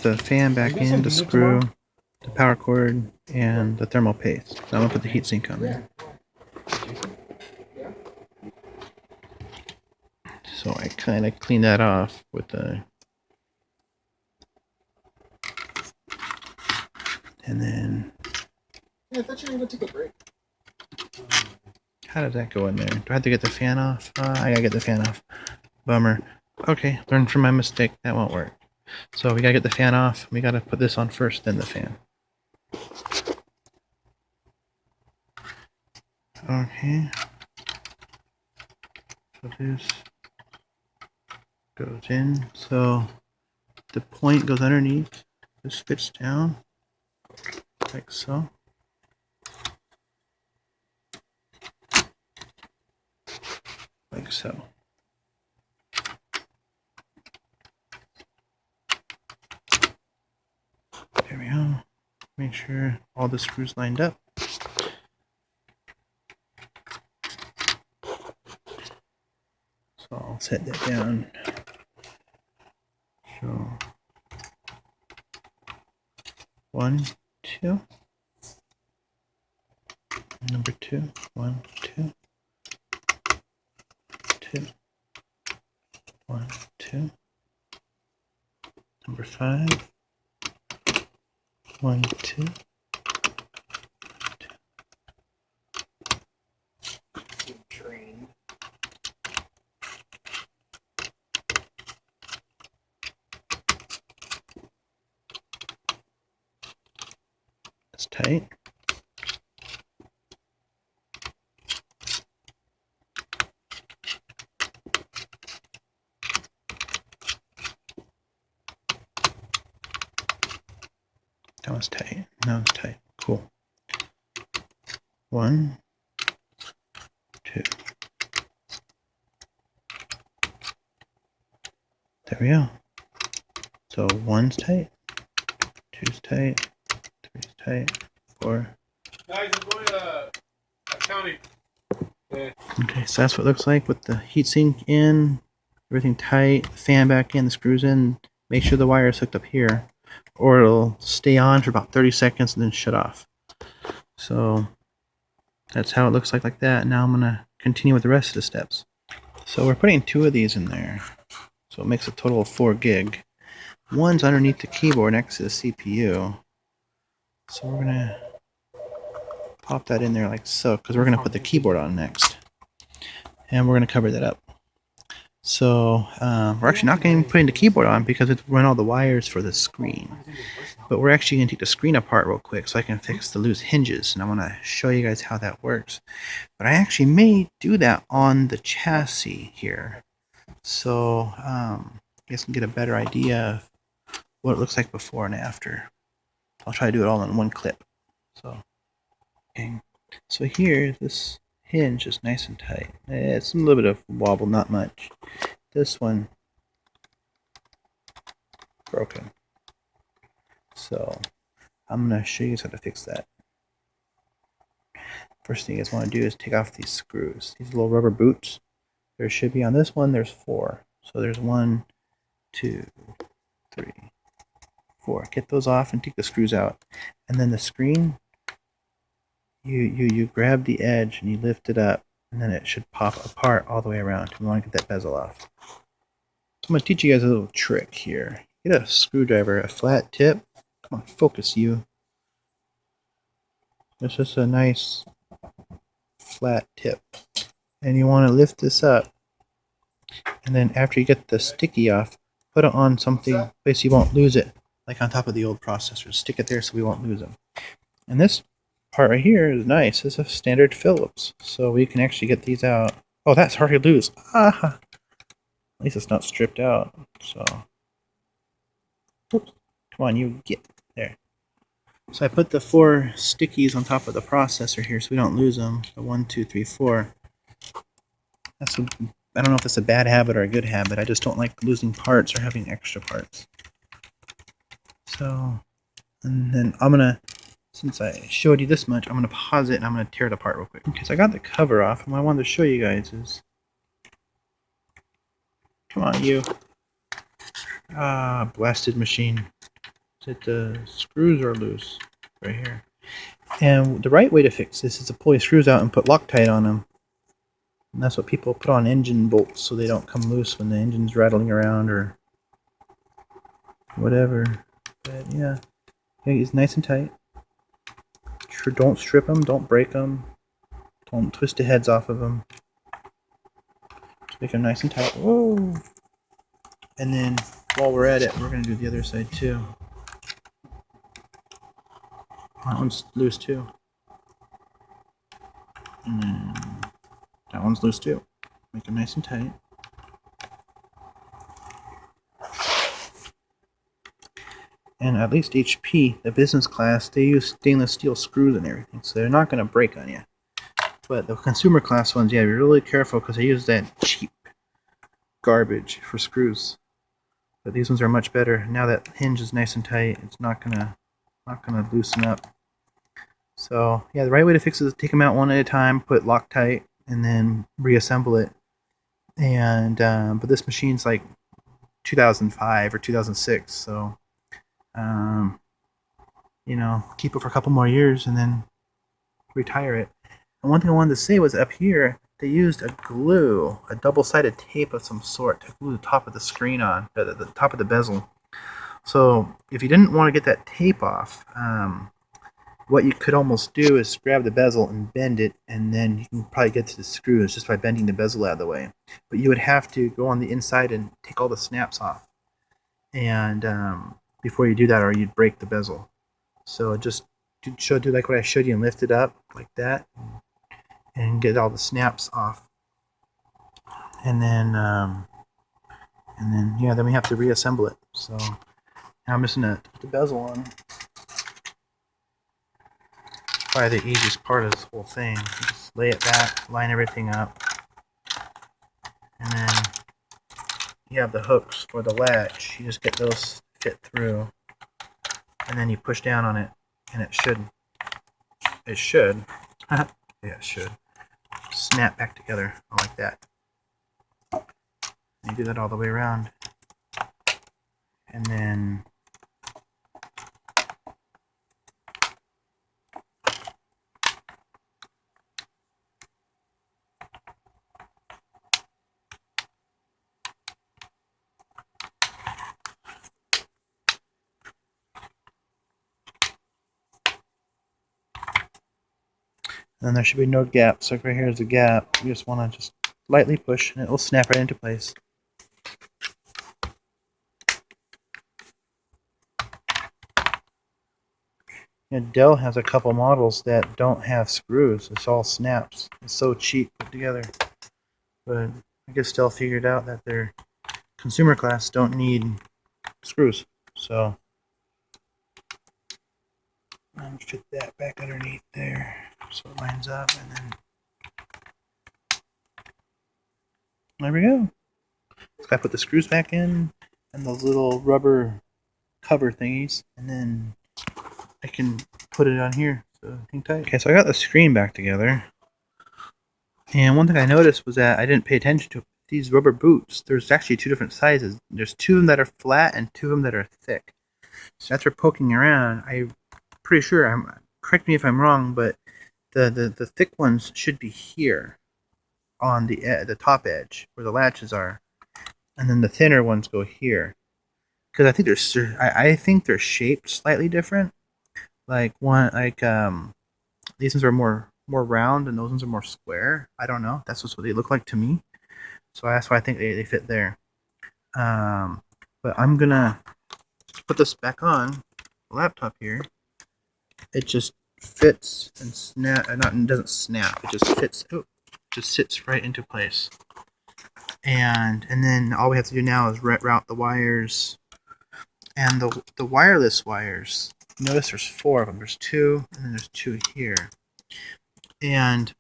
the fan back in, the screw, the power cord, and the thermal paste. So I'm gonna put the heatsink on there. So I kind of clean that off with the, and then. Yeah, I thought you were gonna take a break. How does that go in there? Do I have to get the fan off? I gotta get the fan off. Bummer. Okay, learn from my mistake. That won't work. So we gotta get the fan off. We gotta put this on first, then the fan. Okay. So this goes in. So the point goes underneath. This fits down like so. Like so. There we go. Make sure all the screws lined up. So I'll set that down. So 1, 2. Number 2. 1, 2. 2. 1, 2. Number 5. 1, 2. Trained. That's tight. That was tight. That was tight. Cool. 1, 2. There we go. So 1's tight, 2's tight, 3's tight, 4. Guys, I'm going to accounting. Okay, so that's what it looks like with the heatsink in, everything tight, the fan back in, the screws in. Make sure the wire is hooked up here, or it'll stay on for about 30 seconds and then shut off. So that's how it looks like that. Now I'm going to continue with the rest of the steps. So we're putting 2 of these in there. So it makes a total of 4 gig. One's underneath the keyboard next to the CPU. So we're going to pop that in there like so, because we're going to put the keyboard on next. And we're going to cover that up. So we're actually not going to be putting the keyboard on because it's run all the wires for the screen. But we're actually going to take the screen apart real quick so I can fix the loose hinges. And I want to show you guys how that works. But I actually may do that on the chassis here. So you guys can get a better idea of what it looks like before and after. I'll try to do it all in one clip. So, okay. So here, this hinge is nice and tight. It's a little bit of wobble, not much. This one broken. So I'm going to show you guys how to fix that. First thing you guys want to do is take off these screws. These little rubber boots. There should be on this one, there's 4. So there's 1, 2, 3, 4. Get those off and take the screws out. And then the screen, you grab the edge and you lift it up, and then it should pop apart all the way around. We want to get that bezel off. So I'm going to teach you guys a little trick here. Get a screwdriver, a flat tip. Come on, focus you. It's just a nice flat tip. And you want to lift this up. And then after you get the sticky off, put it on something place you won't lose it. Like on top of the old processors. Stick it there so we won't lose them. And this part right here is nice. It's a standard Phillips. So we can actually get these out. Oh, that's hard to lose. Ah! At least it's not stripped out. So, oops. Come on, you get there. So I put the 4 stickies on top of the processor here so we don't lose them. The 1, 2, 3, 4. I don't know if it's a bad habit or a good habit. I just don't like losing parts or having extra parts. So, and then I'm going to, since I showed you this much, I'm going to pause it and I'm going to tear it apart real quick. Okay, so I got the cover off, and what I wanted to show you guys is, come on, you. Ah, blasted machine. that the screws are loose right here. And the right way to fix this is to pull your screws out and put Loctite on them. And that's what people put on engine bolts so they don't come loose when the engine's rattling around or whatever. But yeah, it's nice and tight. Don't strip them, don't break them, don't twist the heads off of them. Just make them nice and tight. Whoa! And then while we're at it, we're going to do the other side too. That one's loose too. And then that one's loose too. Make them nice and tight. And at least HP, the business class, they use stainless steel screws and everything, so they're not going to break on you. But the consumer class ones, yeah, be really careful because they use that cheap garbage for screws. But these ones are much better. Now that hinge is nice and tight, it's not gonna loosen up. So yeah, the right way to fix it is take them out one at a time, put Loctite, and then reassemble it. And but this machine's like 2005 or 2006, so you know, keep it for a couple more years and then retire it. And one thing I wanted to say was up here they used a glue, a double-sided tape of some sort to glue the top of the screen on, the top of the bezel. So if you didn't want to get that tape off, what you could almost do is grab the bezel and bend it, and then you can probably get to the screws just by bending the bezel out of the way. But you would have to go on the inside and take all the snaps off, and before you do that, or you'd break the bezel. So just do like what I showed you and lift it up like that, and get all the snaps off, and then yeah, then we have to reassemble it. So now I'm just gonna put the bezel on. Probably the easiest part of this whole thing. Just lay it back, line everything up, and then you have the hooks for the latch. You just get those fit through, and then you push down on it, and it should yeah, it should snap back together like that. You do that all the way around, and then there should be no gap. So right here is a gap. You just want to just lightly push, and it will snap right into place. Dell has a couple models that don't have screws. It's all snaps. It's so cheap put together. But I guess Dell figured out that their consumer class don't need screws. So I'm gonna fit that back underneath there so it lines up, and then there we go. So I put the screws back in and those little rubber cover thingies, and then I can put it on here. So hang tight. Okay, so I got the screen back together. And one thing I noticed was that I didn't pay attention to these rubber boots. There's actually two different sizes. There's two of them that are flat and two of them that are thick. So after poking around, I'm pretty sure, correct me if I'm wrong, but the thick ones should be here on the top edge where the latches are, and then the thinner ones go here. Because I think they're shaped slightly different. Like these ones are more round and those ones are more square. I don't know. That's just what they look like to me. So that's why I think they fit there. But I'm gonna put this back on the laptop here. It just fits and it doesn't snap. It just fits. Oh, just sits right into place. And then all we have to do now is route the wires. And the wireless wires. Notice there's 4 of them. There's 2, and then there's 2 here. And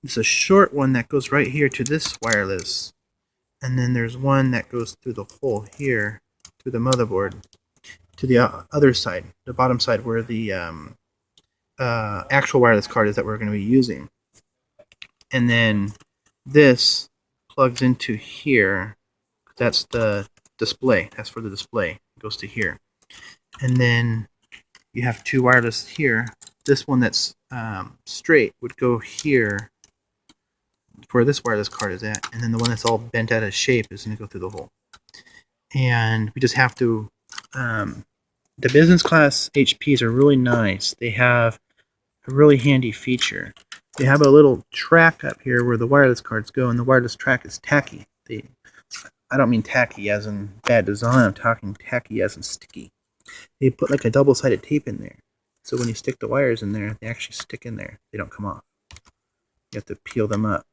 it's a short one that goes right here to this wireless. And then there's one that goes through the hole here, through the motherboard, to the other side, the bottom side where the actual wireless card is that we're going to be using. And then this plugs into here. That's the display. That's for the display. It goes to here. and then you have two wireless here. This one that's straight would go here where this wireless card is at, and then the one that's all bent out of shape is going to go through the hole. And we just have to the business class HPs are really nice. They have a really handy feature. They have a little track up here where the wireless cards go, and the wireless track is tacky. I don't mean tacky as in bad design, I'm talking tacky as in sticky. They put like a double-sided tape in there. So when you stick the wires in there, they actually stick in there. They don't come off. You have to peel them up.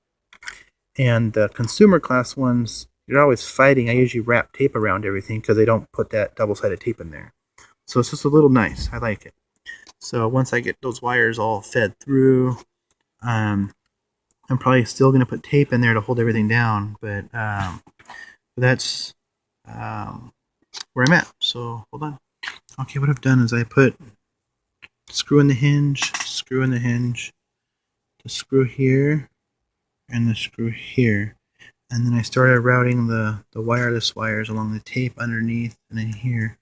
And the consumer class ones, you're always fighting. I usually wrap tape around everything because they don't put that double-sided tape in there. So it's just a little nice. I like it. So once I get those wires all fed through, I'm probably still going to put tape in there to hold everything down. But that's where I'm at. So hold on. Okay, what I've done is I put screw in the hinge, the screw here, and the screw here. And then I started routing the wireless wires along the tape underneath and in here.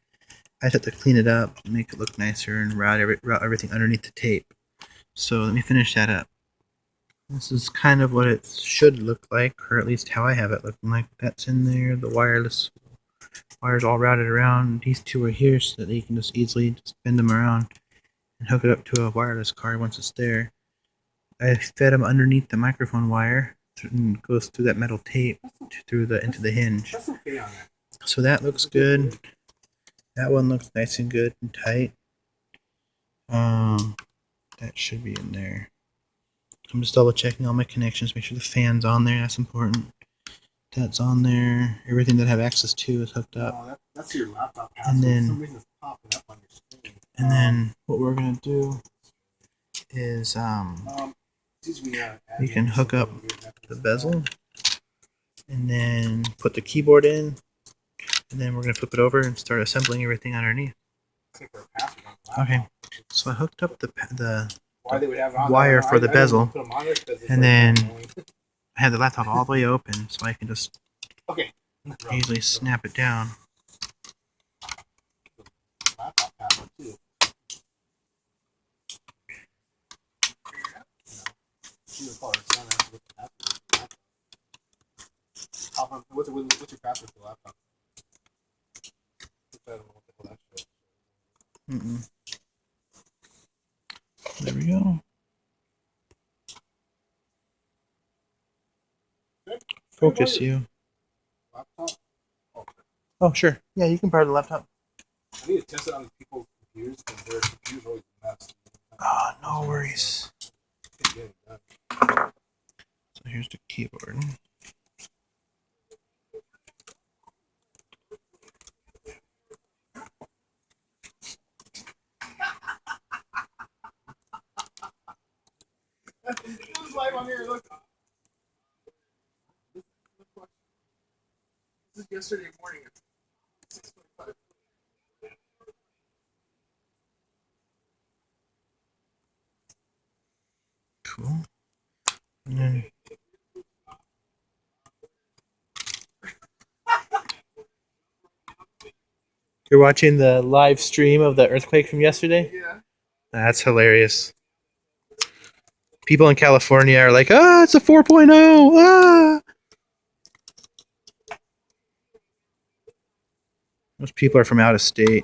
I just have to clean it up, make it look nicer, and route everything underneath the tape. So let me finish that up. This is kind of what it should look like, or at least how I have it looking like. That's in there, the wireless wires all routed around. These two are here so that you can just easily just bend them around and hook it up to a wireless card once it's there. I fed them underneath the microphone wire and goes through that metal tape into the hinge. So that looks good. That one looks nice and good and tight. That should be in there. I'm just double checking all my connections, make sure the fan's on there. That's important. That's on there. Everything that I have access to is hooked up. Oh, that's your laptop password. And then, for some reason it's popping up on your screen. And then what we're gonna do is we can hook up the bezel, and then put the keyboard in, and then we're gonna flip it over and start assembling everything underneath. Okay, so I hooked up the wire for the bezel, and then I had the laptop all the way open, so I can just easily snap it down. What's your password for the laptop? I don't know what the hell that shows. There we go. Focus you. Laptop? Oh, sure. Yeah, you can borrow the laptop. I need to test it on people's computers because their computers always mess. Ah, no worries. So here's the keyboard. Live on here, look. This is yesterday morning at 6:45. Cool. And then you're watching the live stream of the earthquake from yesterday? Yeah. That's hilarious. People in California are like, ah, it's a 4.0. Ah. Most people are from out of state.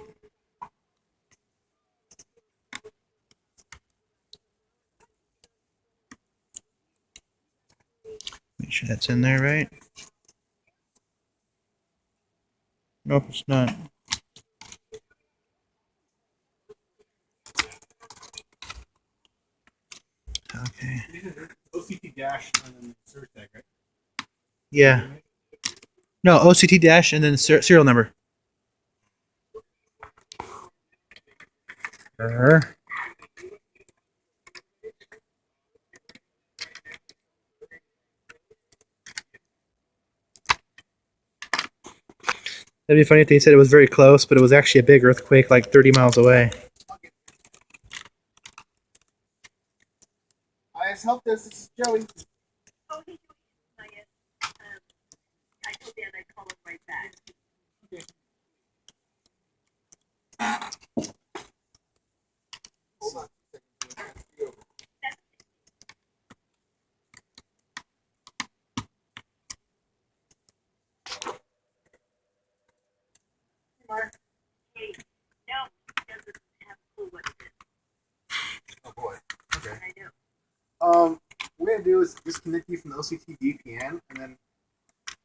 Make sure that's in there, right? Nope, it's not. Okay. OCT dash and then search tag, right? Yeah. No, OCT dash and then serial number. That'd be funny if they said it was very close, but it was actually a big earthquake like 30 miles away. Let's help this. This is Joey. Oh, he's doing it. I told Dan I'd call him right back. Okay. disconnect you from the OCT VPN, and then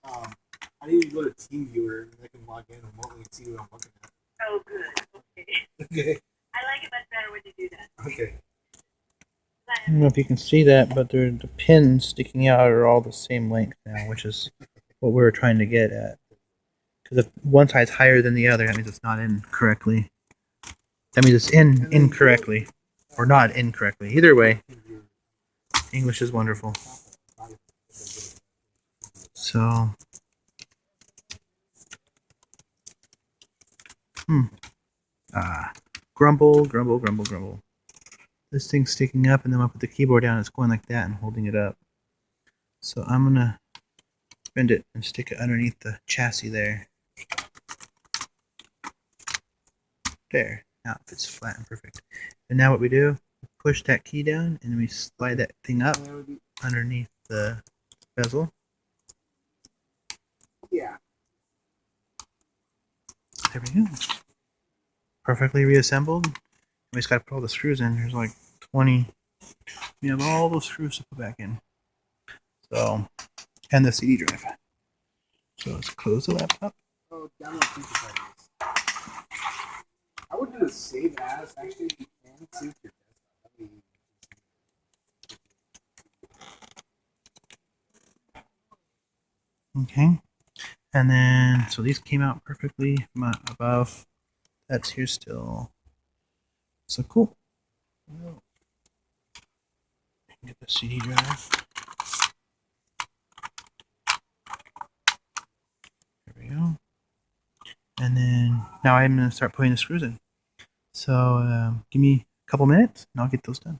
I need to go to TeamViewer, and I can log in remotely and see what I'm looking at. Oh, good. Okay. Okay. I like it much better when you do that. Okay. I don't know if you can see that, but the pins sticking out are all the same length now, which is what we were trying to get at. Because if one side's higher than the other, that means it's not in correctly. That means it's in incorrectly, or not incorrectly. Either way, English is wonderful. So, grumble, grumble, grumble, grumble. This thing's sticking up, and then I'll put the keyboard down. It's going like that and holding it up. So I'm gonna bend it and stick it underneath the chassis there. There. Now it fits flat and perfect. And now what we do, push that key down, and we slide that thing up underneath the bezel. Yeah. There we go. Perfectly reassembled. We just got to put all the screws in. There's like 20. We have all those screws to put back in. So, and the CD drive. So let's close the laptop. Oh, download feature files. I would do a save as, actually, if you can, save your desktop. That'd be Okay. And then, so these came out perfectly from above. That's here still. So cool. Get the CD drive. There we go. And then now I'm going to start putting the screws in. So give me a couple minutes and I'll get those done.